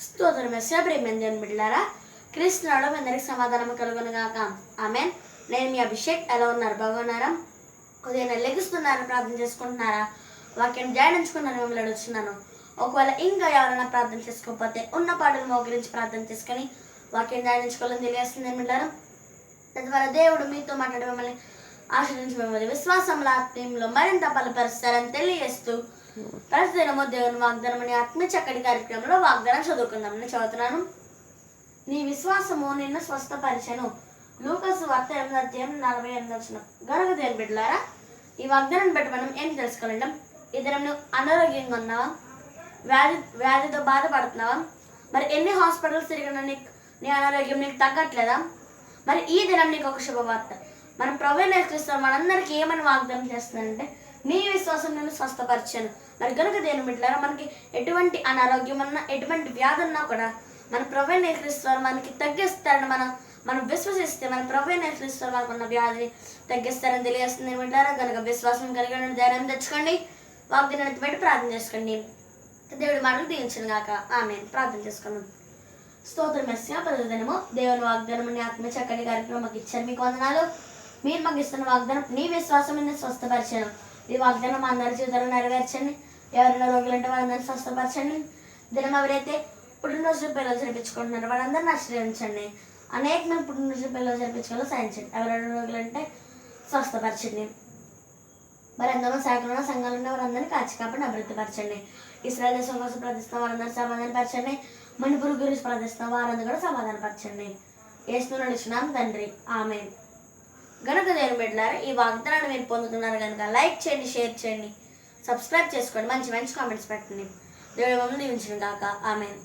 స్తోత్రం మెస్సా ప్రేమ దేవుని బిడ్డలారా, క్రీస్తునాలో మీ అందరికి సమాధానం కలుగునుగాక. ఆమెన్. నేను మీ అభిషేక్. ఎలా ఉన్నారు? బాగున్నారా? ఉదయం లెగుస్తున్నారా? ప్రార్థన చేసుకుంటున్నారా? వాక్యం ధ్యానించుకున్నాను మిమ్మల్ని అడుగుతున్నాను. ఒకవేళ ఇంకా ఎవరైనా ప్రార్థన చేసుకోకపోతే ఉన్న పాటలు మోకరించి ప్రార్థన చేసుకొని వాక్యం ధ్యానించుకోవాలని తెలియస్తుంది బిడ్డలారా. తద్వారా దేవుడు మీతో మాట్లాడి మిమ్మల్ని ఆశ్రయించి మిమ్మల్ని విశ్వాసంలో ఆత్మీయంలో మరింత బలపరుస్తారని తెలియజేస్తూ ప్రతిదినము దేవుని వాగ్దానం అనే ఆత్మీయ చక్కటి కార్యక్రమంలో వాగ్దానం చదువుకుందాం. నేను చదువుతున్నాను. నీ విశ్వాసము నిన్ను స్వస్థపరిచెను. లూకాసు వార్త 8:48 గనుక దేవుని బిడ్డలారా, ఈ వాగ్దానాన్ని బట్టి మనం ఏం తెలుసుకోలేం. ఈ దినం నువ్వు అనారోగ్యంగా ఉన్నావా? వ్యాధితో బాధపడుతున్నావా? మరి ఎన్ని హాస్పిటల్స్ తిరిగినా నీ అనారోగ్యం నీకు తగ్గట్లేదా? మరి ఈ దినం నీకు ఒక శుభవార్త. మనం ప్రభువైన యేసుక్రీస్తు మనందరికీ ఏమని వాగ్దానం చేస్తున్నారంటే, నీ విశ్వాసం నేను స్వస్థపరిచాను. మరి గనుక దేవుని బిడ్డలారా, మనకి ఎటువంటి అనారోగ్యం అన్నా ఎటువంటి వ్యాధి ఉన్నా కూడా మన ప్రభువైన యేసుక్రీస్తు మనకి తగ్గిస్తారని మనం విశ్వసిస్తే మన ప్రభువైన యేసుక్రీస్తు మనకు ఉన్న వ్యాధిని తగ్గిస్తారని తెలియజేస్తుంది బిడ్డలారా. కనుక విశ్వాసం కలిగిన ధైర్యం తెచ్చుకోండి. వాగ్దానాన్ని బట్టి ప్రార్థన చేసుకోండి. దేవుడి మాటలు దీవించను గాక. ఆమేన్. ప్రార్థన చేసుకున్నాం. స్తోత్రం మెస్సా ప్రతిదినము దేవుని వాగ్దానం అనే ఆత్మ చక్కటి కార్యక్రమం మాకు ఇచ్చారు. మీకు వందనాలు. మీరు మాకు ఇస్తున్న వాగ్దానం నీ విశ్వాసం మీద స్వస్థపరిచాను. ఈ వాగ్దానం మా అందరి జీవితాలను నెరవేర్చండి. ఎవరైనా రోగులంటే వాళ్ళందరినీ స్వస్థపరచండి. దినం ఎవరైతే పుట్టినరోజు పిల్లలు జరిపించుకుంటున్నారు వాళ్ళందరినీ ఆశ్రయించండి. అనేక మంది పుట్టినరోజు పిల్లలు జరిపించుకోవాలో సాధించండి. ఎవరైనా రోగులంటే స్వస్థపరచండి. మరి అందరూ శాఖలో సంఘాలు ఉన్న వారందరినీ కాచి కాపాడి అభివృద్ధిపరచండి. ఇస్రాయల్ దేశం కోసం ప్రార్థిస్తున్న వారందరూ సమాధానపరచండి. మణిపూర్ గురించి ప్రార్థిస్తున్న వారందరూ కూడా సమాధానపరచండి. యేసు నడుచున్నాం తండ్రి. ఆమేన్. గనుక దేవుని బిడ్డలారా, ఈ వాగ్దానాన్ని మీరు పొందుతున్నారు కనుక లైక్ చేయండి, షేర్ చేయండి, సబ్స్క్రైబ్ చేసుకోండి, మంచి మంచి కామెంట్స్ పెట్టండి. దేవుడి మమ్మల్ని దీవించును గాక. ఆమేన్.